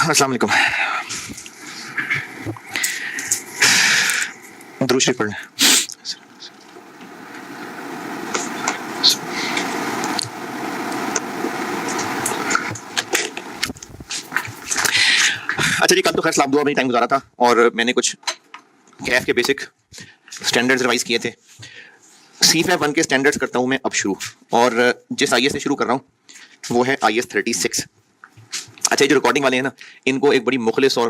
अस्सलाम वालेकुम। दुरूद शरीफ पढ़ना। अच्छा जी, कल तो खैर सलाम दुआ में टाइम गुजारा था और मैंने कुछ कैफ के बेसिक स्टैंडर्ड्स रिवाइज किए थे। C-FAB 1 के स्टैंडर्ड्स करता हूँ मैं अब शुरू, और जिस IS से शुरू कर रहा हूँ वो है IS 36। अच्छा, ये जो रिकॉर्डिंग वाले हैं ना, इनको एक बड़ी मुखलिस और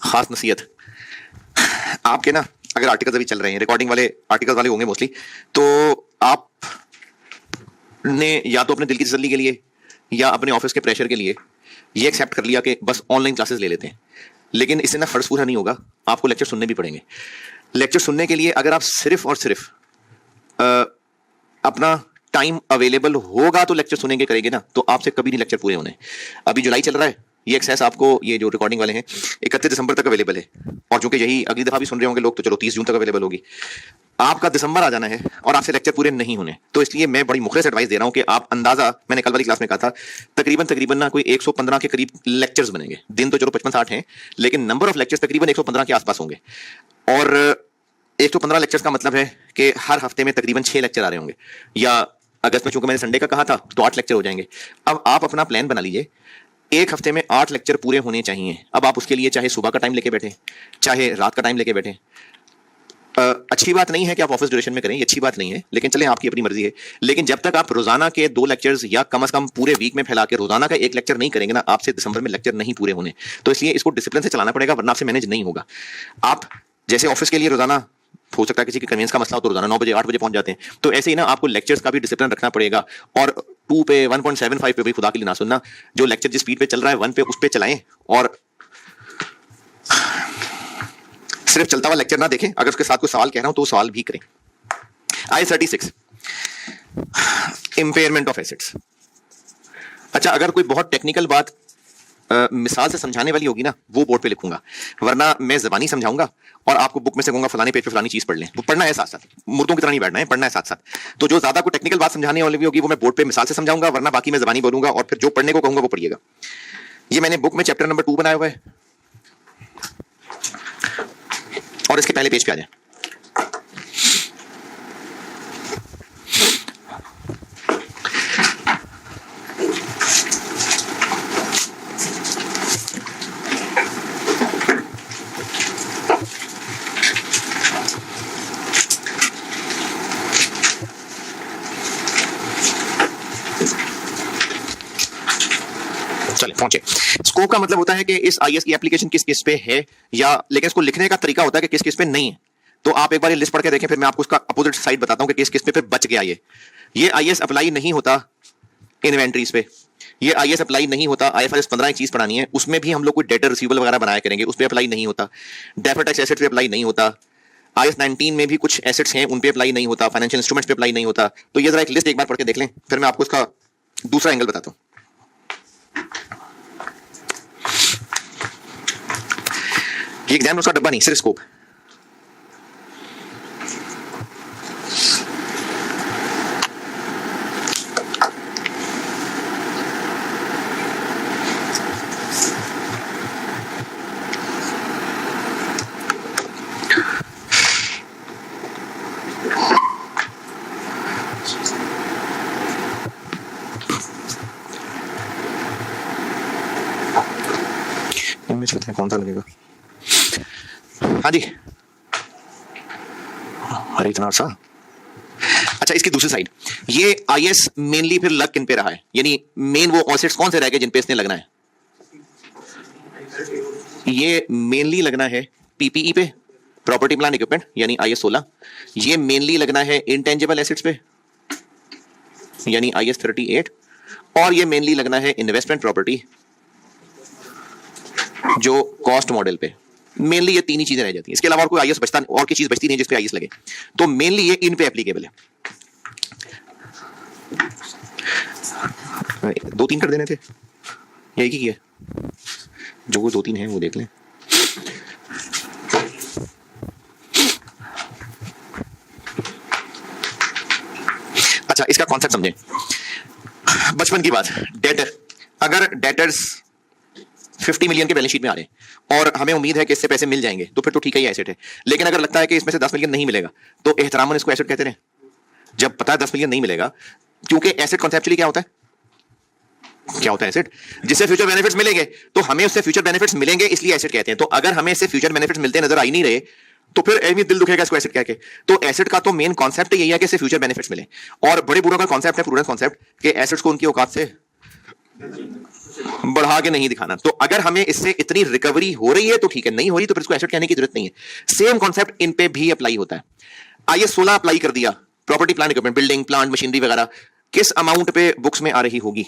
ख़ास नसीहत। आपके ना अगर आर्टिकल्स अभी चल रहे हैं, रिकॉर्डिंग वाले आर्टिकल्स वाले होंगे मोस्टली, तो आप ने या तो अपने दिल की तसल्ली के लिए या अपने ऑफिस के प्रेशर के लिए ये एक्सेप्ट कर लिया कि बस ऑनलाइन क्लासेस ले लेते हैं। लेकिन इससे ना फर्ज पूरा नहीं होगा, आपको लेक्चर सुनने भी पड़ेंगे। लेक्चर सुनने के लिए अगर आप सिर्फ और सिर्फ अपना टाइम अवेलेबल होगा तो लेक्चर सुनेंगे करेंगे ना, तो आपसे कभी नहीं लेक्चर पूरे होने। अभी जुलाई चल रहा है, ये एक्सेस आपको, ये जो रिकॉर्डिंग वाले हैं, 31 दिसंबर तक अवेलेबल है, और चूंकि यही अगली दफा भी सुन रहे होंगे लोग, तो चलो 30 जून तक अवेलेबल होगी। आपका दिसंबर आ जाना है और आपसे लेक्चर पूरे नहीं होने, तो इसलिए मैं बड़ी मुखलिस एडवाइस दे रहा हूं कि आप अंदाजा, मैंने कल वाली क्लास में कहा था, तकरीबन ना कोई 115 के करीब लेक्चर्स बनेंगे। दिन तो चलो 55-60 हैं, लेकिन नंबर ऑफ लेक्चर्स तकरीबन 115 के आसपास होंगे। और 115 लेक्चर्स का मतलब है कि हर हफ्ते में तकरीबन 6 लेक्चर आ रहे होंगे, या अगस्त में चूंकि मैंने संडे का कहा था तो 8 लेक्चर हो जाएंगे। अब आप अपना प्लान बना लीजिए, एक हफ्ते में 8 लेक्चर पूरे होने चाहिए। अब आप उसके लिए चाहे सुबह का टाइम लेके बैठे, चाहे रात का टाइम लेके बैठे। अच्छी बात नहीं है कि आप ऑफिस ड्यूरेशन में करें, ये अच्छी बात नहीं है, लेकिन चलें, आपकी अपनी मर्जी है। लेकिन जब तक आप रोजाना के 2 लेक्चर्स या कम से कम पूरे वीक में फैला के रोजाना का 1 लेक्चर नहीं करेंगे ना, आपसे दिसंबर में लेक्चर नहीं पूरे होने। तो इसलिए इसको डिसिप्लिन से चलाना पड़ेगा, वरना आपसे मैनेज नहीं होगा। आप जैसे ऑफिस के लिए रोजाना, हो सकता है किसी के कन्वीनियंस का मसला हो तो रोजाना 9 बजे 8 बजे पहुंच जाते हैं, तो ऐसे ही ना आपको लेक्चर्स का भी डिसिप्लिन रखना पड़ेगा। और 2 पे 1.75 पे भी खुदा के लिए ना सुनना, जो लेक्चर जिस स्पीड पे चल रहा है 1 पे, उस पे चलाएं, और सिर्फ चलता हुआ लेक्चर ना देखें। अगर उसके साथ कोई सवाल कह रहा हूं तो सवाल भी करें। IS 36, impairment of assets. अच्छा, अगर कोई बहुत टेक्निकल बात मिसाल से समझाने वाली होगी ना, वो बोर्ड पे लिखूंगा, वरना मैं ज़बानी समझाऊंगा और आपको बुक में से कहूंगा फलाने पेज पे फलानी चीज पढ़ लें। वो पढ़ना है साथ साथ, मुर्दों की तरह नहीं बैठना है, पढ़ना है साथ साथ। तो जो ज्यादा कोई टेक्निकल बात समझाने वाली भी होगी वो मैं बोर्ड पे मिसाल से समझाऊंगा, वरना बाकी मैं ज़बानी बोलूंगा, और फिर जो पढ़ने को कहूंगा वो पढ़िएगा। ये मैंने बुक में चैप्टर नंबर 2 बनाया हुआ है, और इसके पहले पेज पे आ जाए। चले पहुंचे। स्कोप का मतलब होता है कि इस IS की एप्लीकेशन किस किस पे है, या लेकिन इसको लिखने का तरीका होता है कि किस किस पे नहीं है। तो आप एक बार ये लिस्ट पढ़ के देखें, फिर मैं आपको उसका अपोजिट साइड बताता हूं कि किस किस पे फिर बच गया। ये IS अप्लाई नहीं होता इन्वेंटरीज पे, ये IS अप्लाई नहीं होता। IFRS 15 एक चीज पढ़ानी है, उसमें भी हम लोग कोई डेटर रिसीवेबल वगैरह बनाया करेंगे, उस पे अप्लाई नहीं होता। डेफर्ड टैक्स एसेट्स पे अप्लाई नहीं होता। IS 19 में भी कुछ एसेट्स हैं, उन पे अप्लाई नहीं होता। फाइनेंशियल इंस्ट्रूमेंट्स पे अप्लाई नहीं होता। तो ये जरा एक लिस्ट एक बार पढ़ के देख लें, फिर मैं आपको उसका दूसरा एंगल बताता हूं। ये एग्जाम उसका डब्बा नहीं, सिर्फ स्कोप। इमेज बताएं कौन सा लगेगा। हाँ जी, अरे इतना सा। अच्छा, इसकी दूसरी साइड, ये IS मेनली फिर लग किन पे रहा है, यानी मेन वो एसेट्स कौन से रह गए जिन पे इसने लगना है। ये मेनली लगना है PPE पे, प्रॉपर्टी प्लांट इक्विपमेंट, यानी IS 16। ये मेनली लगना है इंटेंजिबल एसेट्स पे, यानी IS 38। और ये मेनली लगना है इन्वेस्टमेंट प्रॉपर्टी, जो कॉस्ट मॉडल पे। मेनली ये 3 ही चीजें रह जाती हैं, इसके अलावा और कोई IS बचता, और की चीज बचती नहीं जिस पे IS लगे। तो मेनली ये इन पे एप्लीकेबल है। 2-3 कर देने थे, यही की किया, जो वो 2-3 हैं वो देख लें। अच्छा, इसका कॉन्सेप्ट समझें। बचपन की बात, डेटर, अगर डेटर्स 50 मिलियन के बैलेंस शीट में आ रहे हैं और हमें उम्मीद है कि इससे पैसे मिल जाएंगे, तो फिर तो ठीक है, ये एसेट है। लेकिन अगर लगता है कि इसमें से 10 मिलियन नहीं मिलेगा, तो एहतरामन इसको एसेट कहते हैं। जब पता है 10 मिलियन नहीं मिलेगा, क्योंकि एसेट कॉन्सेप्चुअली क्या होता है, क्या होता है एसेट, जिससे फ्यूचर बेनिफिट्स मिलेंगे, तो हमें उससे फ्यूचर बेनिफिट्स मिलेंगे इसलिए एसेट कहते हैं। तो अगर हमें इससे फ्यूचर बेनिफिट्स मिलते नजर आ ही नहीं रहे, तो फिर एमी दिल दुखेगा इसको एसेट कह के। तो एसेट का तो मेन कॉन्सेप्ट यही है कि इससे फ्यूचर बेनिफिट्स मिले। और बड़े बूढ़ों का कॉन्सेप्ट है, प्रूडेंस कॉन्सेप्ट, कि एसेट्स को उनकी औकात से बढ़ा के नहीं दिखाना। तो अगर हमें इससे इतनी रिकवरी हो रही है तो ठीक है, नहीं हो रही तो फिर इसको एसेट कहने की जरूरत नहीं है। सेम कॉन्सेप्ट इन पे भी अप्लाई होता है। आइए 16 अप्लाई कर दिया, property plant equipment, building plant machinery वगैरह किस अमाउंट पे बुक्स में आ रही होगी,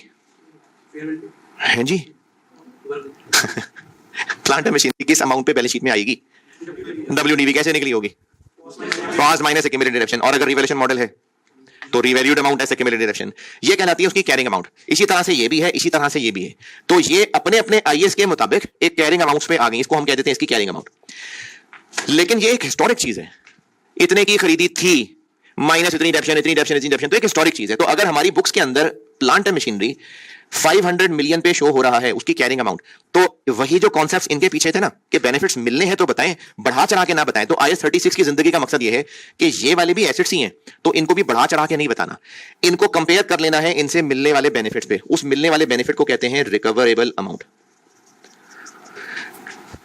हैं जी? प्लांट एंड मशीनरी किस अमाउंट पे बैलेंस शीट में आएगी? WDV कैसे निकली होगी? Cost minus accumulated deduction. और अगर रिवैल्यूएशन मॉडल है तो revalued amount S accumulated deduction, ये कहलाती है उसकी कैरिंग अमाउंट। इसी तरह से ये भी है, इसी तरह से ये भी है। तो ये अपने अपने आईएएस के मुताबिक एक कैरिंग अमाउंट्स पे आ गई, इसको हम कह देते हैं इसकी कैरिंग अमाउंट। लेकिन ये एक हिस्टोरिक चीज है, इतने की खरीदी थी माइनस इतनी डिडक्शन, इतनी डिडक्शन, इतनी डिडक्शन, तो एक हिस्टोरिक चीज है। तो अगर हमारी बुक्स के अंदर प्लांट एंड मशीनरी 500 मिलियन पे शो हो रहा है उसकी कैरिंग अमाउंट, तो वही जो कॉन्सेप्ट्स इनके पीछे थे ना कि बेनिफिट्स मिलने हैं तो बताएं, बढ़ा चढ़ा के ना बताएं। तो IAS 36 की जिंदगी का मकसद ये है कि ये वाले भी एसेट्स ही हैं, तो इनको भी बढ़ा चढ़ा के नहीं बताना, इनको कंपेयर कर लेना है इनसे मिलने वाले बेनिफिट्स पे। उस मिलने वाले बेनिफिट को कहते हैं रिकवरेबल अमाउंट,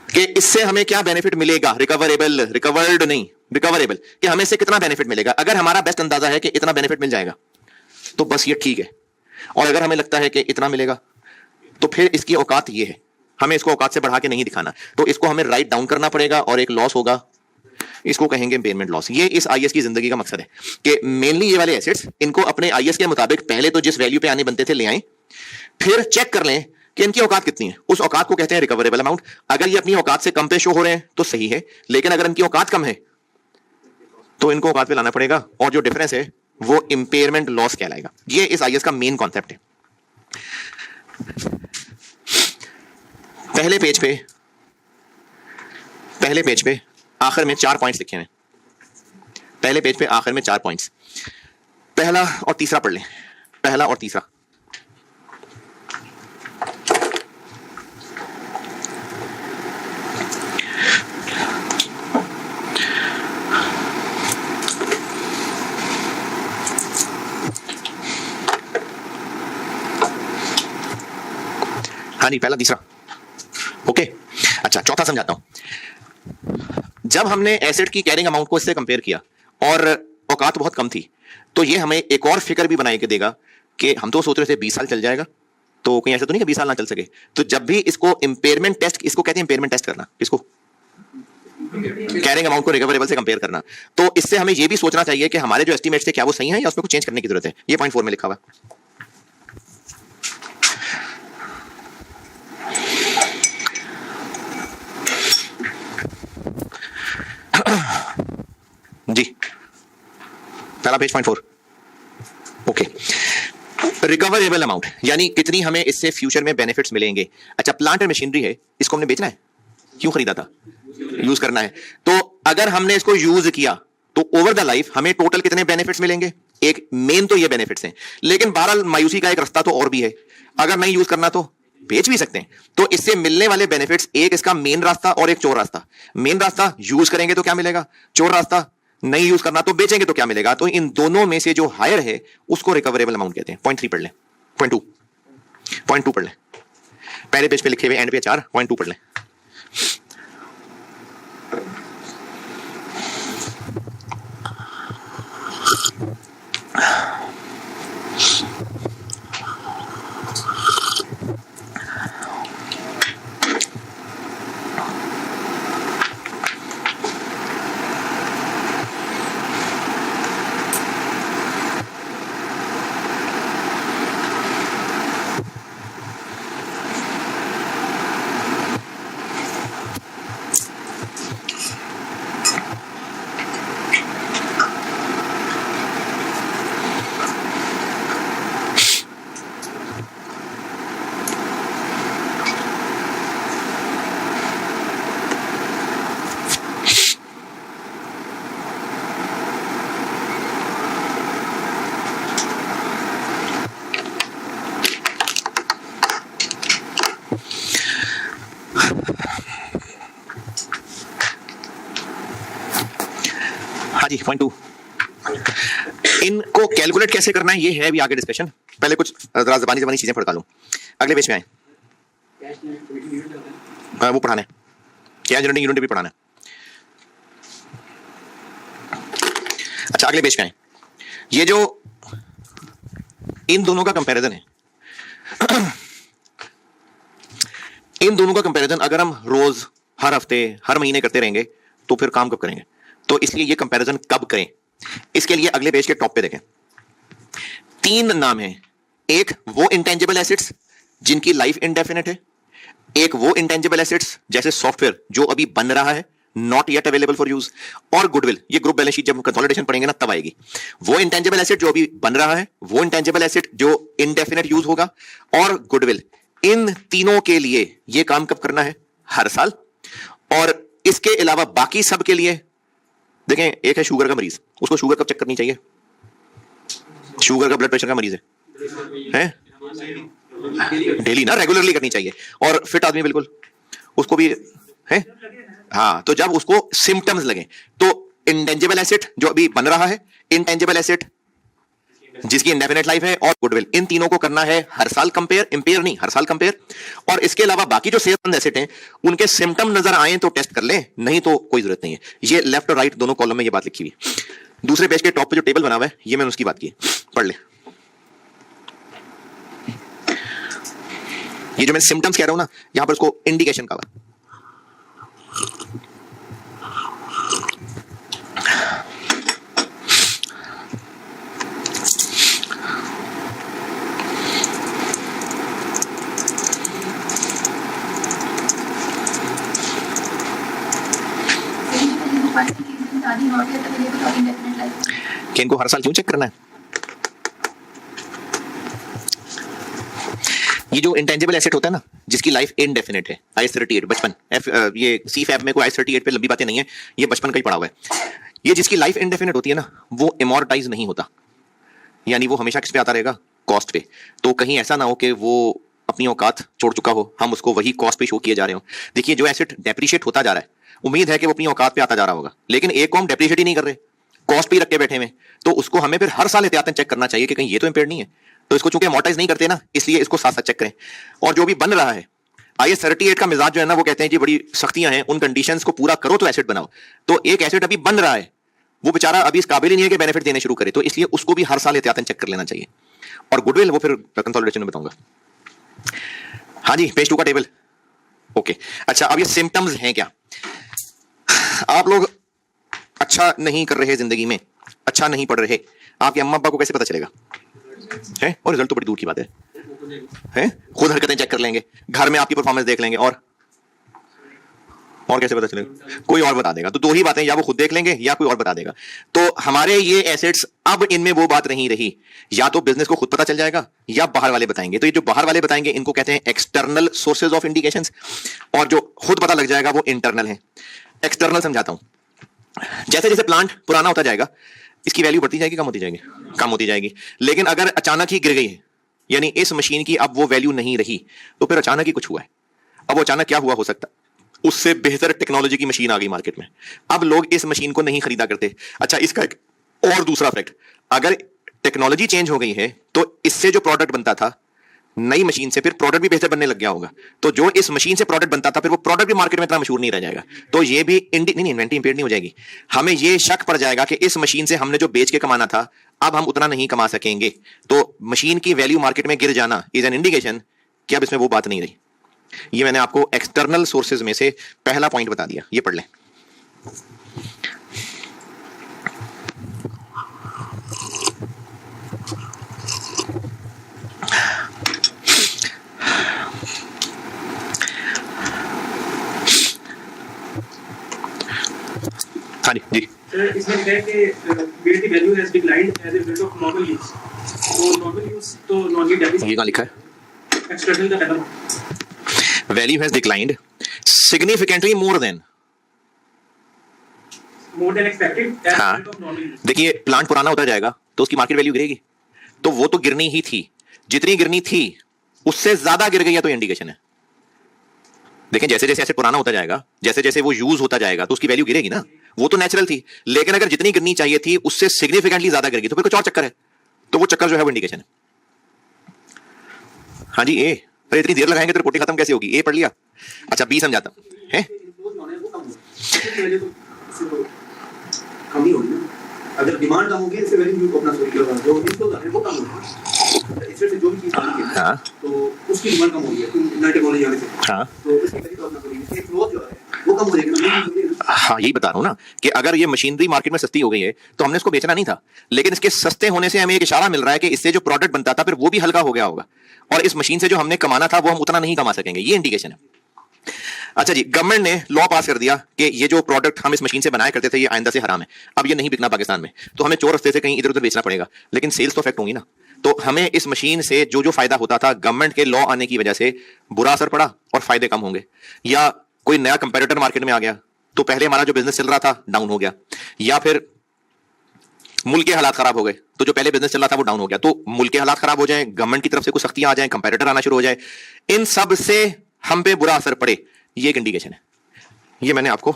कि इससे हमें क्या बेनिफिट मिलेगा, रिकवरेबल, रिकवर्ड नहीं, रिकवरेबल, कि हमें इससे कितना बेनिफिट मिलेगा। अगर हमारा बेस्ट अंदाजा है कि इतना बेनिफिट मिल जाएगा तो बस ये ठीक है, और अगर हमें लगता है कि इतना मिलेगा तो फिर इसकी औकात ये है, हमें इसको औकात से बढ़ा के नहीं दिखाना। तो इसको हमें राइट डाउन करना पड़ेगा और एक लॉस होगा, इसको कहेंगे इम्पेयरमेंट लॉस। ये इस आईएएस की जिंदगी का मकसद है कि मेनली ये वाले एसेट्स इनको अपने आईएएस के मुताबिक पहले तो जिस वैल्यू पे आने बनते थे ले आए, फिर चेक कर लें कि इनकी औकात कितनी है। उस औकात को कहते हैं रिकवरेबल अमाउंट। अगर ये अपनी औकात से कम पे शो हो रहे हैं तो सही है, लेकिन अगर इनकी औकात कम है तो इनको औकात पे लाना पड़ेगा, और जो डिफरेंस है वो इंपेयरमेंट लॉस कहलाएगा। ये इस आईएएस का मेन कॉन्सेप्ट है। पहले पेज पे आखिर में 4 पॉइंट्स लिखे हैं। पहले पेज पे आखिर में 4 पॉइंट्स, पहला और तीसरा पढ़ लें, पहला और तीसरा। हाँ जी, पहला तीसरा, ओके। अच्छा, चौथा समझाता हूं। जब हमने एसेट की कैरिंग अमाउंट को इससे कंपेयर किया और औकात बहुत कम थी, तो ये हमें एक और फिगर भी बनाए के देगा कि हम तो सोच रहे थे 20 साल चल जाएगा, तो कहीं ऐसा तो नहीं कि 20 साल ना चल सके। तो जब भी इसको इंपेयरमेंट टेस्ट, इसको कहते हैं इंपेयरमेंट टेस्ट करना, इसको कैरिंग अमाउंट को रिकवरेबल से कंपेयर करना, तो इससे हमें यह भी सोचना चाहिए कि हमारे जो एस्टिमेट्स थे क्या वो सही है या उसमें कुछ चेंज करने की जरूरत है। ये पॉइंट 4 में लिखा हुआ है। जी, पहला page point 4, okay. Recoverable amount यानी कितनी हमें इससे फ्यूचर में बेनिफिट्स मिलेंगे। अच्छा, प्लांट एंड मशीनरी है, इसको हमने बेचना है, क्यों खरीदा था, यूज करना है। तो अगर हमने इसको यूज किया तो ओवर द लाइफ हमें टोटल कितने बेनिफिट्स मिलेंगे। एक मेन तो ये बेनिफिट्स हैं, लेकिन बहरहाल मायूसी का एक रास्ता तो और भी है। अगर नहीं यूज करना तो बेच भी सकते हैं। तो इससे मिलने वाले बेनिफिट्स, एक इसका मेन रास्ता और एक चोर रास्ता। मेन रास्ता यूज करेंगे तो क्या मिलेगा, चोर रास्ता नहीं यूज करना तो बेचेंगे तो क्या मिलेगा। तो इन दोनों में से जो हायर है उसको रिकवरेबल अमाउंट कहते हैं। पॉइंट 3 पढ़ लें, पॉइंट 2 पढ़ लें, पहले पेज पे लिखे हुए एंड पे 4, पॉइंट 2 पढ़ लें। जी, पॉइंट 2, इनको कैलकुलेट कैसे करना है ये है अभी आगे डिस्कशन। पहले कुछ जबानी जबानी चीजें पढ़ा लूं। अगले पेज में आए, वो पढ़ाना है, कैश जनरेटिंग यूनिट भी पढ़ाना है। अच्छा, अगले पेज में आए, ये जो इन दोनों का कंपैरिजन है, इन दोनों का कंपैरिजन अगर हम रोज, हर हफ्ते, हर महीने करते रहेंगे तो फिर काम कब करेंगे? तो इसलिए ये कंपैरिजन कब करें, इसके लिए अगले पेज के टॉप पे देखें, 3 नाम है। एक वो इंटेंजिबल एसेट्स जिनकी लाइफ इंडेफिनिट है, एक वो इंटेंजिबल एसेट्स जैसे सॉफ्टवेयर जो अभी बन रहा है, not yet available for use, और गुडविल, ये ग्रुप बैलेंस शीट जब कंसोलिडेशन पढ़ेंगे ना तब आएगी। वो इंटेंजिबल एसेट जो अभी बन रहा है, वो इंटेंजिबल एसेट जो इंडेफिनिट यूज होगा, और गुडविल। इन तीनों के लिए ये काम कब करना है? हर साल। और इसके अलावा बाकी सब के लिए देखें, एक है शुगर का मरीज, उसको शुगर कब चेक करनी चाहिए? शुगर का, ब्लड प्रेशर का मरीज है डेली ना, रेगुलरली करनी चाहिए। और फिट आदमी बिल्कुल, उसको भी है। हाँ, तो जब उसको सिम्टम्स लगे तो इंटेंजिबल एसेट जो अभी बन रहा है, इंटेंजिबल एसेट जिसकी इंडेफिनिट लाइफ है, और गुडविल, इन तीनों को करना है हर साल कंपेयर, इंपेयर नहीं, हर साल कंपेयर। और इसके अलावा बाकी जो सेहतमंद एसेट हैं उनके सिम्टम नजर आए तो टेस्ट कर लें, नहीं तो कोई जरूरत नहीं है। ये लेफ्ट और राइट दोनों कॉलम में ये बात लिखी हुई है। दूसरे पेज के टॉप पे जो टेबल बना हुआ है, ये मैंने उसकी बात की, पढ़ ले। ये जो मैं सिम्टम्स कह रहा हूं ना, यहां पर उसको इंडिकेशन का कि इनको हर साल क्यों चेक करना है? ये जो इंटेंजिबल एसेट होता है ना, जिसकी लाइफ इनडेफिनिट है, IS38 बचपन, ये CFAB में कोई IS38 पे लंबी बातें नहीं है, ये बचपन का ही पढ़ा हुआ है। ये जिसकी लाइफ इनडेफिनिट होती है ना, वो इमोर्टाइज नहीं होता, यानी वो हमेशा किस पे आता रहेगा? कॉस्ट पे। तो कहीं ऐसा ना हो कि वो अपनी औकात छोड़ चुका हो, हम उसको वही कॉस्ट पे शो किए जा रहे हो। देखिए, जो एसेट डेप्रिशिएट होता जा रहा है, उम्मीद है कि वो अपनी औकात पे आता जा रहा होगा, लेकिन एक को हम डेप्रिशिएट ही नहीं कर रहे, कॉस्ट पे ही रख के बैठे हुए, तो उसको हमें फिर हर साल एहतियातन चेक करना चाहिए कि कहीं ये तो इंपेयर्ड नहीं है। तो इसको चूंकि अमोर्टाइज नहीं करते ना, इसलिए इसको साथ साथ चेक करें। और जो भी बन रहा है, IS38 का मिजाज जो है ना, वो कहते हैं जी बड़ी सख्तियां हैं, उन कंडीशंस को पूरा करो तो एसेट बनाओ। तो एक एसेट अभी बन रहा है, वो बेचारा अभी इस काबिल ही नहीं है कि बेनिफिट देने शुरू करे, तो इसलिए उसको भी हर साल एहतियातन चेक कर लेना चाहिए। और गुडविल वो फिर कंसोलिडेशन में बताऊंगा। हाँ जी, पेज 2 का टेबल। ओके, अच्छा, अब ये सिम्टम्स हैं क्या? आप लोग अच्छा नहीं कर रहे जिंदगी में, अच्छा नहीं पढ़ रहे, आपके अम्मा अब्बा को कैसे पता चलेगा? है? और रिजल्ट तो बड़ी दूर की बात है? खुद हरकतें चेक कर लेंगे, घर में आपकी परफॉर्मेंस देख लेंगे, और कैसे पता चलेगा? कोई और बता देगा। तो 2 ही बातें, या वो खुद देख लेंगे या कोई और बता देगा। तो हमारे ये एसेट्स, अब इनमें वो बात नहीं रही, या तो बिजनेस को खुद पता चल जाएगा या बाहर वाले बताएंगे। तो ये जो बाहर वाले बताएंगे इनको कहते हैं एक्सटर्नल सोर्सेज ऑफ इंडिकेशंस, और जो खुद पता लग जाएगा वो इंटरनल है। एक्सटर्नल समझाता हूं। जैसे जैसे प्लांट पुराना होता जाएगा, इसकी वैल्यू बढ़ती जाएगी, कम होती जाएगी? कम होती जाएगी। लेकिन अगर अचानक ही गिर गई है, यानी इस मशीन की अब वो वैल्यू नहीं रही, तो फिर अचानक ही कुछ हुआ है। अब वो अचानक क्या हुआ हो सकता? उससे बेहतर टेक्नोलॉजी की मशीन आ गई मार्केट में, अब लोग इस मशीन को नहीं खरीदा करते। अच्छा, इसका एक और दूसरा इफेक्ट, अगर टेक्नोलॉजी चेंज हो गई है तो इससे जो प्रोडक्ट बनता था नई मशीन से, फिर प्रोडक्ट भी बेहतर बनने लग गया होगा। तो जो इस मशीन से प्रोडक्ट बनता था, फिर वो प्रोडक्ट भी मार्केट में इतना मशहूर नहीं रह जाएगा। तो ये भी नहीं, इन्वेंटरी इंपेयर्ड नहीं हो जाएगी। हमें ये शक पड़ जाएगा कि इस मशीन से हमने जो बेच के कमाना था, अब हम उतना नहीं कमा सकेंगे। तो मशीन की वैल्यू मार्केट में गिर जाना इज एन इंडिकेशन कि अब इसमें वो बात नहीं रही। ये मैंने आपको एक्सटर्नल सोर्सेज में से पहला पॉइंट बता दिया, ये पढ़ लें। हाँ जी जी, इसमें लिखा है कि where the value has declined as a result of normal use. तो normal use तो normally डेप्रिसिएशन, ये कहाँ लिखा है? एक्सटर्नल का कदम, value has declined significantly more than expected as a हाँ, result of normal use. देखिए, प्लांट पुराना होता जाएगा तो उसकी मार्केट वैल्यू गिरेगी, तो वो तो गिरनी ही थी, जितनी गिरनी थी उससे ज्यादा गिर गई है, तो इंडिकेशन है। देखें, जैसे जैसे ऐसे पुराना होता जाएगा, जैसे जैसे वो यूज होता जाएगा, तो उसकी वैल्यू गिरेगी ना, वो तो नेचुरल थी, लेकिन अगर जितनी गिरनी चाहिए थी उससे सिग्निफिकेंटली ज्यादा गिर गई तो फिर कुछ और चक्कर है, तो वो चक्कर जो है वो इंडिकेशन है। हाँ जी, ए, अरे इतनी देर लगाएंगे तो रिपोर्टिंग खत्म कैसे होगी? ए पढ़ लिया, अच्छा बी समझाता है। कम ही होगी ना, अगर डिमांड कम होगी इससे वैल्यू को अपना सोच लो, जो इनको है वो कम होगा, इससे जो भी चीज आनी है हाँ तो उसकी डिमांड कम होगी नई टेक्नोलॉजी आने से, हाँ तो इसकी वैल्यू तो अपना करेगी, इसकी फ्लो जो है वो कम हो जाएगी ना। हाँ, यही बता रहा हूँ ना कि अगर ये मशीनरी मार्केट में सस्ती हो गई है तो हमने इसको बेचना नहीं था, लेकिन इसके सस्ते होने से हमें एक इशारा मिल रहा है कि इससे जो प्रोडक्ट बनता था फिर वो भी हल्का हो गया होगा, और इस मशीन से जो हमने कमाना था वो हम उतना नहीं कमा सकेंगे, ये इंडिकेशन है। अच्छा जी, गवर्नमेंट ने लॉ पास कर दिया कि ये जो प्रोडक्ट हम इस मशीन से बनाया करते थे ये आइंदा से हराम है, अब ये नहीं बिकना पाकिस्तान में, तो हमें चोर रास्ते से कहीं इधर उधर बेचना पड़ेगा, लेकिन सेल्स तो इफेक्ट होंगी ना। तो हमें इस मशीन से जो जो फायदा होता था गवर्नमेंट के लॉ आने की वजह से बुरा असर पड़ा और फायदे कम होंगे, या कोई नया कंपेटिटर मार्केट में आ गया तो पहले हमारा जो बिजनेस चल रहा था डाउन हो गया, या फिर मुल्क के हालात खराब हो गए तो जो पहले बिजनेस चल रहा था वो डाउन हो गया, तो मुल्क के हालात खराब हो जाए, गवर्नमेंट की तरफ से कुछ सख्तियां आ जाए, कंपेटिटर आना शुरू हो जाए, इन सब से हम पे बुरा असर पड़े, ये एक इंडिकेशन है। ये मैंने आपको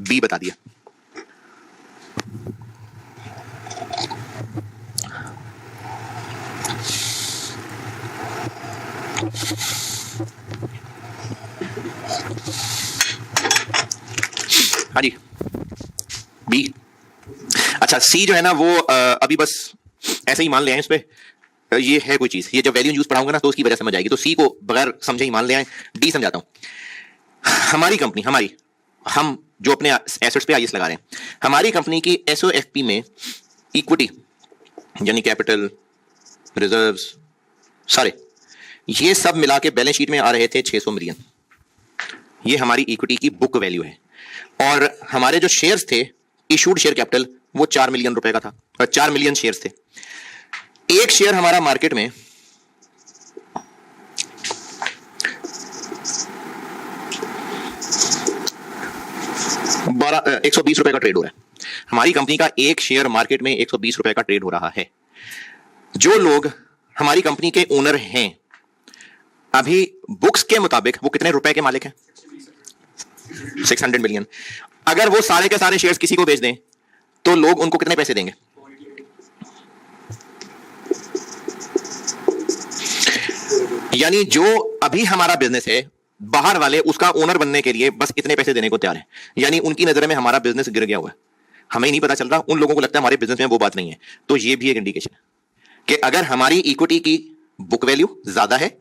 बी बता दिया। हाँ जी, बी। अच्छा, सी जो है ना वो अभी बस ऐसे ही मान ले आए, इस पे ये है कोई चीज, ये जब वैल्यू यूज पढ़ाऊंगा ना तो उसकी वजह समझ आएगी, तो सी को बगैर समझे ही मान ले आए। डी समझाता हूं। हमारी कंपनी, हम जो अपने एसेट्स पे आईएस लगा रहे हैं, हमारी कंपनी की एसओएफपी में इक्विटी यानी कैपिटल, रिजर्व्स, सारे ये सब मिला के बैलेंस शीट में आ रहे थे 600 मिलियन। ये हमारी इक्विटी की बुक वैल्यू है, और हमारे जो शेयर्स थे, इशूड शेयर कैपिटल, वो 4 मिलियन रुपए का था, और 4 मिलियन शेयर्स थे। एक शेयर हमारा मार्केट में 120 रुपए का ट्रेड हो रहा है। हमारी कंपनी का एक शेयर मार्केट में 120 रुपए का ट्रेड हो रहा है। जो लोग हमारी कंपनी के ओनर हैं, अभी बुक्स के मुताबिक वो कितने रुपए के मालिक हैं? 600 मिलियन। अगर वो सारे के सारे शेयर्स किसी को बेच दें तो लोग उनको कितने पैसे देंगे? यानी जो अभी हमारा बिजनेस है, बाहर वाले उसका ओनर बनने के लिए बस इतने पैसे देने को तैयार है, यानी उनकी नजर में हमारा बिजनेस गिर गया हुआ है, हमें ही नहीं पता चल रहा, उन लोगों को लगता है हमारे बिजनेस में वो बात नहीं है। तो ये भी एक इंडिकेशन है कि अगर हमारी इक्विटी की बुक वैल्यू ज्यादा है,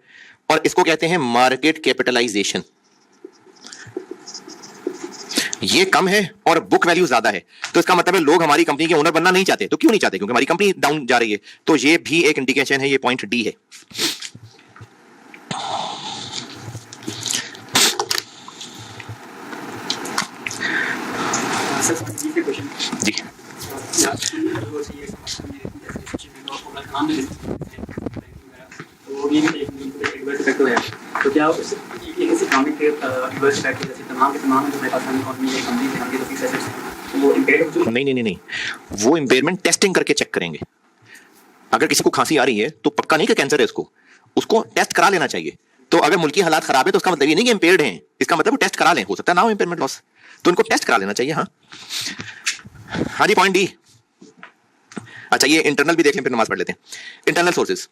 और इसको कहते हैं मार्केट कैपिटलाइजेशन, ये कम है और बुक वैल्यू ज्यादा है, तो इसका मतलब है लोग हमारी कंपनी के ओनर बनना नहीं चाहते। तो क्यों नहीं चाहते? क्योंकि हमारी कंपनी डाउन जा रही है। तो ये भी एक इंडिकेशन है, ये पॉइंट डी है। जी, तो क्या इसी इकोनॉमिक रिवर्स इफेक्ट जैसे तमाम के तमाम जो पाकिस्तानी इकोनॉमी की कंपनी है उनके फिक्स एसेट्स वो इंपेयर हो चुके? नहीं, वो इंपेयरमेंट टेस्टिंग करके चेक करेंगे। अगर किसी को खांसी आ रही है तो पक्का नहीं कि कैंसर है, उसको टेस्ट करा लेना चाहिए। तो अगर मुल्की हालात खराब है तो उसका मतलब ये नहीं कि इंपेयर्ड हैं, इसका मतलब वो टेस्ट करा लें, हो सकता है ना हो इंपेयरमेंट लॉस, तो उनको टेस्ट करा लेना चाहिए। हाँ जी, पॉइंट डी। अच्छा, ये इंटरनल भी देख लें, फिर नमाज पढ़ लेते हैं। इंटरनल सोर्सेज,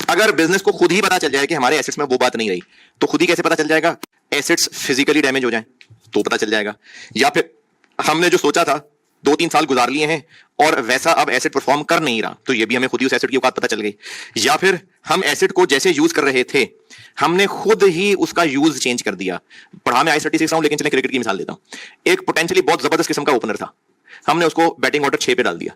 अगर बिजनेस को खुद ही पता चल जाए कि हमारे एसेट्स में वो बात नहीं रही, तो खुद ही कैसे पता चल जाएगा? एसेट्स फिजिकली डैमेज हो जाए तो पता चल जाएगा, या फिर हमने जो सोचा था 2-3 साल गुजार लिए हैं और वैसा अब एसेट परफॉर्म कर नहीं रहा, तो ये भी हमें खुद ही उस एसेट की औकात पता चल गई। या फिर हम एसेट को जैसे यूज कर रहे थे, हमने खुद ही उसका यूज चेंज कर दिया। पढ़ा मैं आई सीख रहा हूं, लेकिन चले क्रिकेट की मिसाल देता हूं। एक पोटेंशियली बहुत जबरदस्त किस्म का ओपनर था, हमने उसको बैटिंग ऑर्डर 6 पे डाल दिया।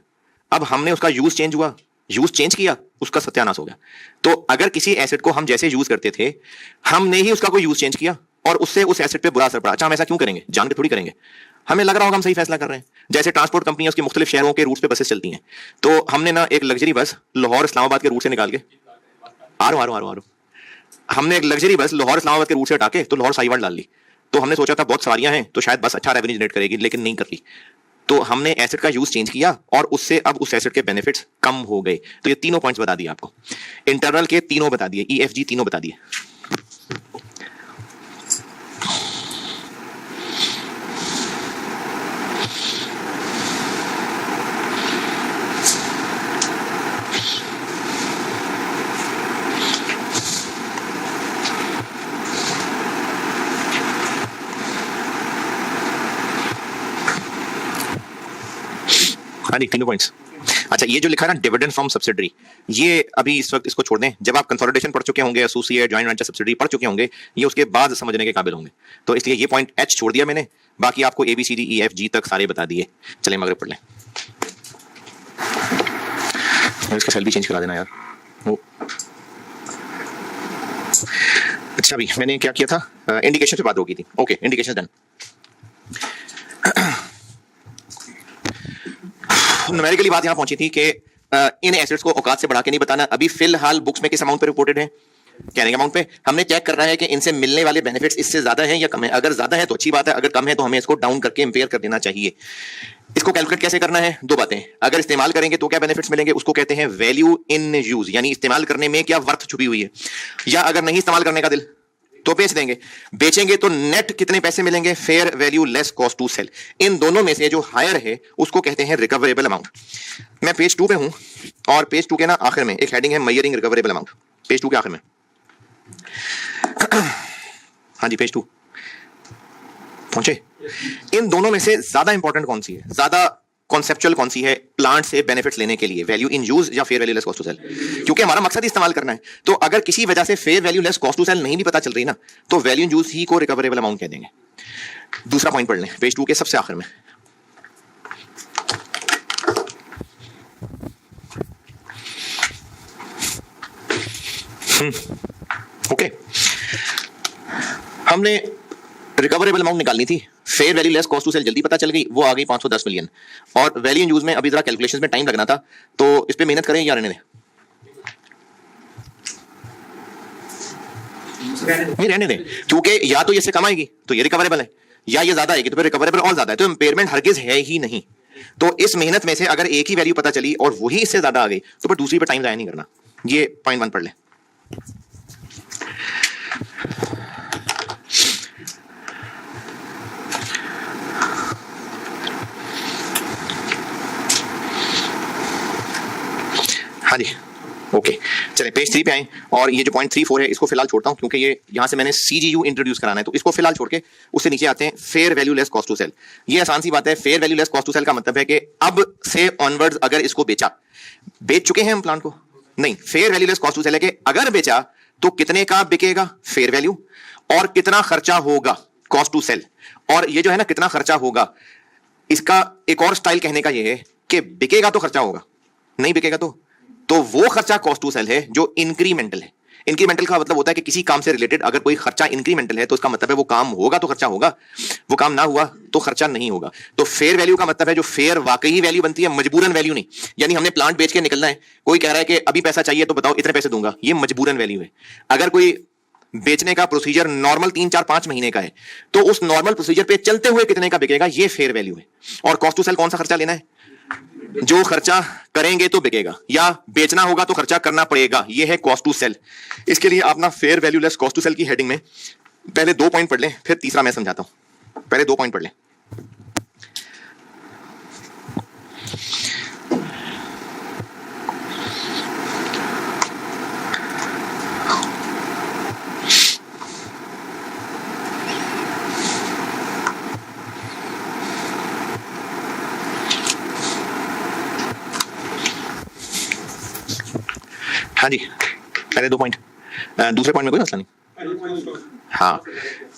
अब हमने उसका यूज चेंज हुआ, यूज चेंज किया, उसका सत्यानाश हो गया। तो अगर किसी एसेट को हम जैसे यूज करते थे, हमने ही उसका कोई यूज चेंज किया और उससे उस एसेट पे बुरा असर पड़ा। अच्छा, हम ऐसा क्यों करेंगे? जान के थोड़ी करेंगे, हमें लग रहा होगा हम सही फैसला कर रहे हैं। जैसे ट्रांसपोर्ट कंपनी है, उसके मुख्तलिफ शहरों के रूट पे बसेस चलती हैं, तो हमने ना एक लग्जरी बस लाहौर इस्लामाबाद के रूट से निकाल के आ रहा हूं हमने एक लग्जरी बस लाहौर इस्लामाबाद के रूट से हटा के तो लाहौर साहिवाल डाल ली। तो हमने सोचा था बहुत सवारियां हैं तो शायद बस अच्छा रेवेन्यू जनरेट करेगी, लेकिन नहीं कर रही। तो हमने एसेट का यूज चेंज किया और उससे अब उस एसेट के बेनिफिट्स कम हो गए। तो ये तीनों पॉइंट्स बता दिए आपको, इंटरनल के तीनों बता दिए, EFG तीनों बता दिए। हाँ जी, तीनों पॉइंट्स। अच्छा, ये जो लिखा है ना डिविडेंड फ्रॉम सब्सिडरी, ये अभी इस वक्त इसको छोड़ दें। जब आप कंसोलिडेशन पढ़ चुके होंगे, एसोसिएट, जॉइंट वेंचर, सब्सिडरी पढ़ चुके होंगे, ये उसके बाद समझने के काबिल होंगे। तो इसलिए ये पॉइंट एच छोड़ दिया मैंने, बाकी आपको ABCDEFG तक सारे बता दिए। चलें मगरिब पढ़ लें। इसका सेल भी चेंज करा देना यार वो। अच्छा, अभी मैंने क्या किया था, इंडिकेशन पे बात होगी थी। Okay, indication done. न्यूमेरिकली बात यहां पहुंची थी कि इन एसेट्स को औकात से बढ़ा के नहीं बताना। अभी फिलहाल बुक्स में किस अमाउंट पे रिपोर्टेड है, कैरिंग अमाउंट पे। हमने चेक करना है कि इनसे मिलने वाले बेनिफिट्स इससे ज्यादा है या कम है। अगर ज्यादा है तो अच्छी बात है, अगर कम है तो हमें इसको डाउन करके इंपेयर कर देना चाहिए। इसको कैलकुलेट कैसे करना है, दो बातें। अगर इस्तेमाल करेंगे तो क्या बेनिफिट्स मिलेंगे, उसको कहते हैं वैल्यू इन यूज, यानी इस्तेमाल करने में क्या वर्थ छुपी हुई है। या अगर नहीं इस्तेमाल करने का दिल तो बेच देंगे। बेचेंगे तो नेट कितने पैसे मिलेंगे, fair value less cost to sell. इन दोनों में से जो हायर है उसको कहते हैं रिकवरेबल अमाउंट। मैं पेज 2 पे हूं और पेज 2 के ना आखिर में एक हेडिंग है मेजरिंग रिकवरेबल अमाउंट, पेज 2 के आखिर में। हाँ जी, पेज 2 पहुंचे। इन दोनों में से ज्यादा इंपॉर्टेंट कौन सी है, ज्यादा कॉन्सेप्चुअल कौन सी है प्लांट से बेनिफिट्स लेने के लिए, वैल्यू इन यूज या fair value less cost to sell. क्योंकि हमारा मकसद ही इस्तेमाल करना है। तो अगर किसी वजह से fair value less cost to sell नहीं भी पता चल रही ना, तो वैल्यू इन यूज ही को रिकवरेबल अमाउंट कह देंगे। दूसरा पॉइंट पढ़ लें, पेज 2 के सबसे आखिर में। ओके, हमने रिकवरेबल अमाउंट निकालनी थी। Fair value less cost to sell जल्दी पता चल गई, वो आ गई 510 मिलियन। और वैल्यू इन यूज में अभी जरा कैलकुलेशंस में टाइम लगना था, तो इस पे मेहनत करें या रहने दें? नहीं, रहने दें, क्योंकि या तो ये से कम आएगी तो ये रिकवरेबल है, या ये ज्यादा आएगी तो फिर रिकवरेबल और ज्यादा है, तो इंपेयरमेंट हरगिज है ही नहीं। तो इस मेहनत में से अगर एक ही वैल्यू पता चली और वही इससे ज्यादा आ गई तो फिर दूसरी पे टाइम जाया नहीं करना। ये पॉइंट 1 पढ़ लें। हाँ जी, ओके, चलें पेज 3 पे आए। और ये जो पॉइंट 3-4 है इसको फिलहाल छोड़ता हूं, क्योंकि ये यहां से मैंने CGU इंट्रोड्यूस कराना है, तो इसको फिलहाल छोड़ के उससे नीचे आते हैं। Fair value less cost to sell, ये आसान सी बात है। Fair value less cost to sell का मतलब है कि अब से ऑनवर्ड्स अगर इसको बेचा, बेच चुके हैं हम प्लांट को, नहीं, fair value less cost to sell है कि अगर बेचा तो कितने का बिकेगा फेयर वैल्यू, और कितना खर्चा होगा कॉस्ट टू सेल। और ये जो है ना कितना खर्चा होगा, इसका एक और स्टाइल कहने का ये है कि बिकेगा तो खर्चा होगा, नहीं बिकेगा तो वो खर्चा कॉस्ट टू सेल है जो इंक्रीमेंटल है। इंक्रीमेंटल का मतलब होता है कि किसी काम से रिलेटेड अगर कोई खर्चा इंक्रीमेंटल है तो उसका मतलब है वो काम होगा तो खर्चा होगा, वो काम ना हुआ तो खर्चा नहीं होगा। तो फेयर वैल्यू का मतलब है जो फेयर वाकई वैल्यू बनती है, मजबूरन वैल्यू नहीं। यानी हमने प्लांट बेच के निकलना है, कोई कह रहा है कि अभी पैसा चाहिए तो बताओ इतने पैसे दूंगा, ये मजबूरन वैल्यू है। अगर कोई बेचने का प्रोसीजर नॉर्मल 3-4-5 महीने का है तो उस नॉर्मल प्रोसीजर पे चलते हुए कितने का बिकेगा, ये फेयर वैल्यू है। और कॉस्ट टू सेल कौन सा खर्चा लेना है, जो खर्चा करेंगे तो बिकेगा, या बेचना होगा तो खर्चा करना पड़ेगा, ये है कॉस्ट टू सेल। इसके लिए आप ना fair value less cost to sell की हेडिंग में पहले 2 पॉइंट पढ़ लें, फिर तीसरा मैं समझाता हूं। पहले 2 पॉइंट पढ़ लें। हाँ जी, पहले 2 पॉइंट, दूसरे पॉइंट में कोई मसला नहीं। हाँ,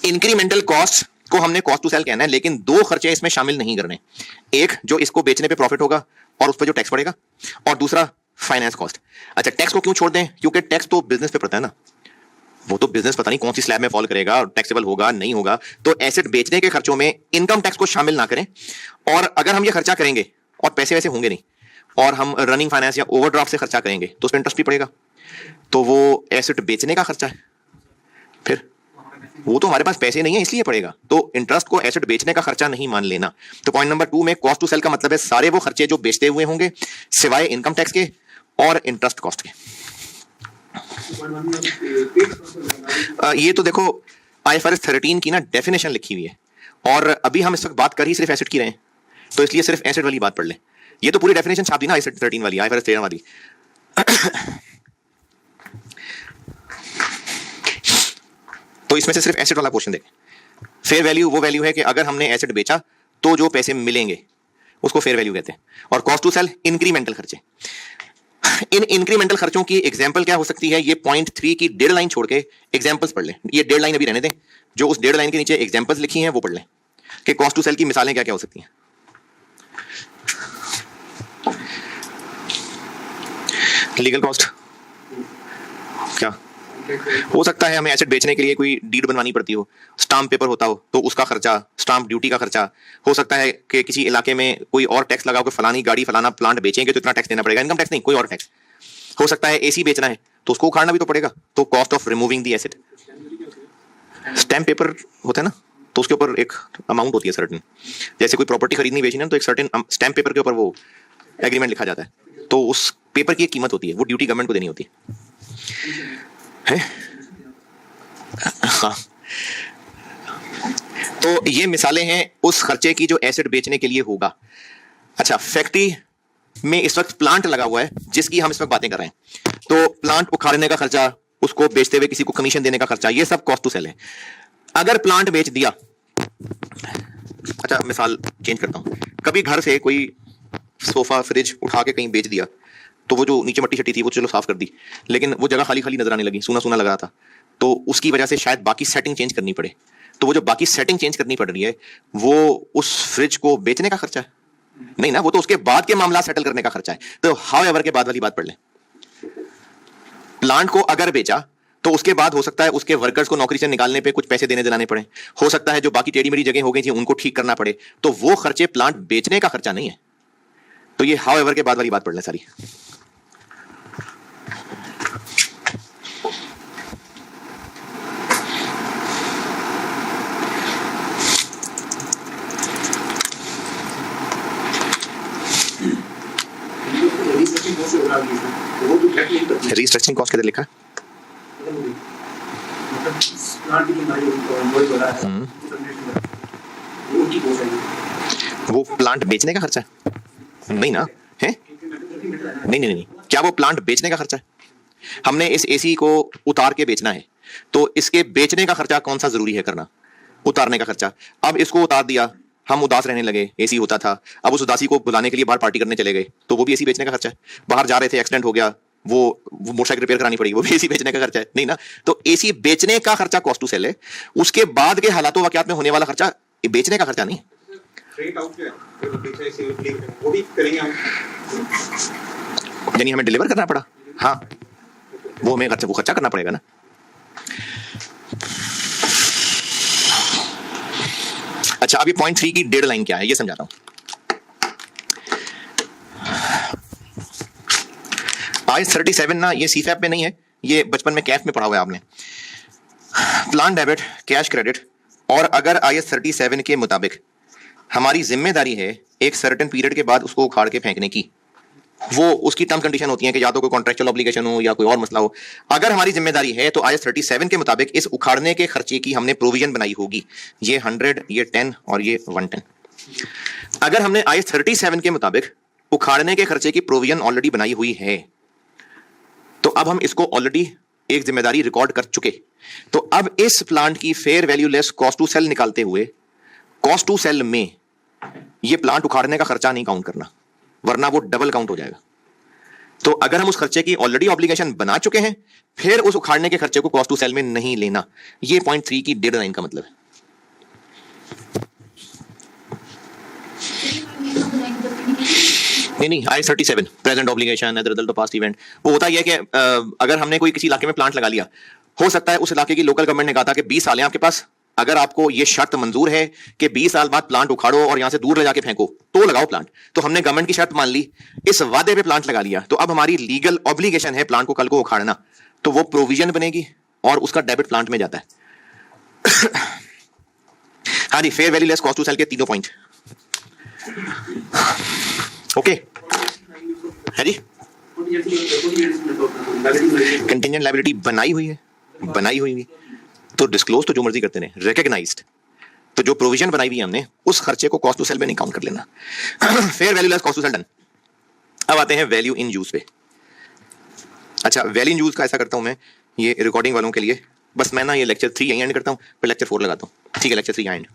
इंक्रीमेंटल कॉस्ट को हमने कॉस्ट टू सेल कहना है, लेकिन 2 खर्चे इसमें शामिल नहीं करने। एक जो इसको बेचने पे प्रॉफिट होगा और उस पर जो टैक्स पड़ेगा, और दूसरा फाइनेंस कॉस्ट। अच्छा, टैक्स को क्यों छोड़ दें, क्योंकि टैक्स तो बिजनेस पे पड़ता है ना, वो तो बिजनेस पता नहीं कौन सी स्लैब में फॉल करेगा, टैक्सेबल होगा नहीं होगा। तो एसेट बेचने के खर्चों में इनकम टैक्स को शामिल ना करें। और अगर हम ये खर्चा करेंगे और पैसे वैसे होंगे नहीं, और हम रनिंग फाइनेंस या ओवरड्राफ्ट से खर्चा करेंगे तो उस पर इंटरेस्ट भी पड़ेगा, तो वो एसेट बेचने का खर्चा है। फिर वो तो हमारे पास पैसे नहीं है इसलिए पड़ेगा, तो इंटरेस्ट को एसेट बेचने का खर्चा नहीं मान लेना। तो पॉइंट नंबर 2 में कॉस्ट टू सेल का मतलब है सारे वो खर्चे जो बेचते हुए होंगे सिवाय इनकम टैक्स के और इंटरेस्ट कॉस्ट के। ये तो देखो IFRS 13 की ना डेफिनेशन लिखी हुई है, और अभी हम इस वक्त बात कर ही सिर्फ एसेट की रहे हैं, तो इसलिए सिर्फ एसेट वाली बात पढ़ लें। ये तो पूरी डेफिनेशन छाप दी ना IFRS 13 वाली, IFRS 13 वाली। तो इसमें से सिर्फ एसेट वाला पोर्शन देखें। फेयर वैल्यू वो वैल्यू है कि अगर हमने एसेट बेचा तो जो पैसे मिलेंगे उसको फेयर वैल्यू कहते हैं। और कॉस्ट टू सेल इंक्रीमेंटल खर्चे। इन इंक्रीमेंटल खर्चों की एग्जांपल क्या हो सकती है, ये पॉइंट 3 की 1.5 लाइन छोड़ के एग्जांपल्स पढ़ लें। ये 1.5 लाइन अभी रहने दें, जो उस 1.5 लाइन के नीचे एग्जांपल्स लिखी हैं वो पढ़ लें कि कॉस्ट टू सेल की मिसालें क्या क्या हो सकती हैं। लीगल कॉस्ट क्या हो सकता है, हमें एसेट बेचने के लिए कोई डीड बनवानी पड़ती हो, स्टाम्प पेपर होता हो तो उसका खर्चा, स्टाम्प ड्यूटी का खर्चा। हो सकता है कि किसी इलाके में कोई और टैक्स लगाओ कि फलानी गाड़ी फलाना प्लांट बेचेंगे तो इतना टैक्स देना पड़ेगा, इनकम टैक्स नहीं, कोई और टैक्स। हो सकता है एसी बेचना है तो उसको उखाड़ना भी तो पड़ेगा, तो cost of removing the asset. Stamp paper होता है ना, तो उसके ऊपर एक अमाउंट होती है सर्टेन, जैसे कोई प्रॉपर्टी खरीदनी बेचनी है तो एक सर्टेन स्टैम्प पेपर के ऊपर वो एग्रीमेंट लिखा जाता है, तो उस पेपर की एक कीमत होती है, वो ड्यूटी गवर्नमेंट को देनी होती है। हाँ, तो ये मिसालें हैं उस खर्चे की जो एसेट बेचने के लिए होगा। अच्छा, फैक्ट्री में इस वक्त प्लांट लगा हुआ है जिसकी हम इस वक्त बातें कर रहे हैं, तो प्लांट उखाड़ने का खर्चा, उसको बेचते हुए किसी को कमीशन देने का खर्चा, ये सब कॉस्ट टू सेल है। अगर प्लांट बेच दिया, अच्छा मिसाल चेंज करता हूं, कभी घर से कोई सोफा फ्रिज उठा के कहीं बेच दिया, तो वो जो नीचे मट्टी शट्टी थी वो चलो साफ कर दी, लेकिन वो जगह खाली खाली नजर आने लगी, सूना सूना लग रहा था, तो उसकी वजह से शायद बाकी सेटिंग चेंज करनी पड़े। तो वो जो बाकी सेटिंग चेंज करनी पड़ रही है वो उस फ्रिज को बेचने का खर्चा है नहीं ना, वो तो उसके बाद के मामला सेटल करने का खर्चा है। तो हाउ एवर के बाद वाली बात पढ़ लें। प्लांट को अगर बेचा तो उसके बाद हो सकता है उसके वर्कर्स को नौकरी से निकालने पे कुछ पैसे देने दिलाने पड़े, हो सकता है जो बाकी टेढ़ी मेढ़ी जगह हो गई थी उनको ठीक करना पड़े, तो वो खर्चे प्लांट बेचने का खर्चा नहीं है। तो ये हाउ एवर के बाद वाली बात पढ़ लें सारी। रिस्ट्रक्चरिंग कॉस्ट किधर लिखा है? वो प्लांट बेचने का खर्चा है नहीं ना, है? नहीं नहीं नहीं, क्या वो प्लांट बेचने का खर्चा है? हमने इस एसी को उतार के बेचना है, तो इसके बेचने का खर्चा कौन सा जरूरी है करना? उतारने का खर्चा। अब इसको उतार दिया, हम उदास रहने लगे, एसी होता था, अब उस उदासी को बुलाने के लिए बाहर पार्टी करने चले गए, तो वो भी एसी बेचने का खर्चा है। बाहर जा रहे थे, एक्सीडेंट हो गया, वो मोटरसाइकिल रिपेयर करानी पड़ी, वो भी एसी बेचने का खर्चा है नहीं ना। तो एसी बेचने का खर्चा कॉस्ट टू सेल है, उसके बाद के हालातों वाकयात में होने वाला खर्चा बेचने का खर्चा नहीं। यानी हमें डिलीवर करना पड़ा, हाँ वो हमें खर्चा, वो खर्चा करना पड़ेगा ना। अच्छा, अभी पॉइंट 3 की 1.5 लाइन क्या है ये समझाता हूं। आज 37 ना, ये सीफैप में नहीं है, ये बचपन में कैफ में पढ़ा हुआ है आपने। प्लान डेबिट, कैश क्रेडिट, और अगर IS 37 के मुताबिक हमारी जिम्मेदारी है एक सर्टेन पीरियड के बाद उसको उखाड़ के फेंकने की, वो उसकी टर्म कंडीशन होती है कि या तो कोई कॉन्ट्रेक्चुअल ऑब्लिगेशन हो या कोई और मसला हो। अगर हमारी जिम्मेदारी है तो IS 37 के मुताबिक इस उखाड़ने के खर्चे की हमने प्रोविजन बनाई होगी, ये 100, ये 10 और ये 110। अगर हमने IS 37 के मुताबिक उखाड़ने के खर्चे की प्रोविजन ऑलरेडी बनाई हुई है, तो अब हम इसको ऑलरेडी एक जिम्मेदारी रिकॉर्ड कर चुके, तो अब इस प्लांट की fair value less cost to sell निकालते हुए कॉस्ट टू सेल में ये प्लांट उखाड़ने का खर्चा नहीं काउंट करना, वरना वो डबल काउंट हो जाएगा। तो अगर हम उस खर्चे की ऑलरेडी ऑब्लिगेशन बना चुके हैं, फिर उस उखाड़ने के खर्चे को कॉस्ट टू सेल में नहीं लेना। ये पॉइंट 3 की 1.5 लाइन का मतलब है। नहीं IS 37 present obligation as result of past event, वो होता है कि अगर हमने कोई किसी इलाके में प्लांट लगा लिया, हो सकता है उस इलाके की लोकल गवर्नमेंट ने कहा था कि 20 साल हैं आपके पास, अगर आपको ये शर्त मंजूर है कि 20 साल बाद प्लांट उखाड़ो और यहां से दूर ले जाके फेंको तो लगाओ प्लांट, तो हमने गवर्नमेंट की शर्त मान ली, इस वादे पे प्लांट लगा लिया, तो अब हमारी लीगल ऑब्लिगेशन है प्लांट को कल को उखाड़ना, तो वो प्रोविजन बनेगी और उसका डेबिट प्लांट में जाता है। हाँ जी, fair value less cost to sell के तीनों पॉइंट। ओके है जी। कंटिजेंट लायबिलिटी बनाई हुई है, बनाई हुई तो डिस्क्लोज तो जो मर्जी करते हैं, रिकॉग्नाइज्ड तो जो प्रोविजन बनाई हुई है हमने उस खर्चे को कॉस्ट टू सेल में नहीं काउंट कर लेना। Fair value less cost to sell done. अब आते हैं वैल्यू इन यूज पे। अच्छा, वैल्यू इन यूज का ऐसा करता हूं मैं, ये रिकॉर्डिंग वालों के लिए बस मैं ना ये लेक्चर 3 यहीं एंड करता हूं, फिर लेक्चर 4 लगाता हूं, ठीक है? लेक्चर 3 यहीं एंड।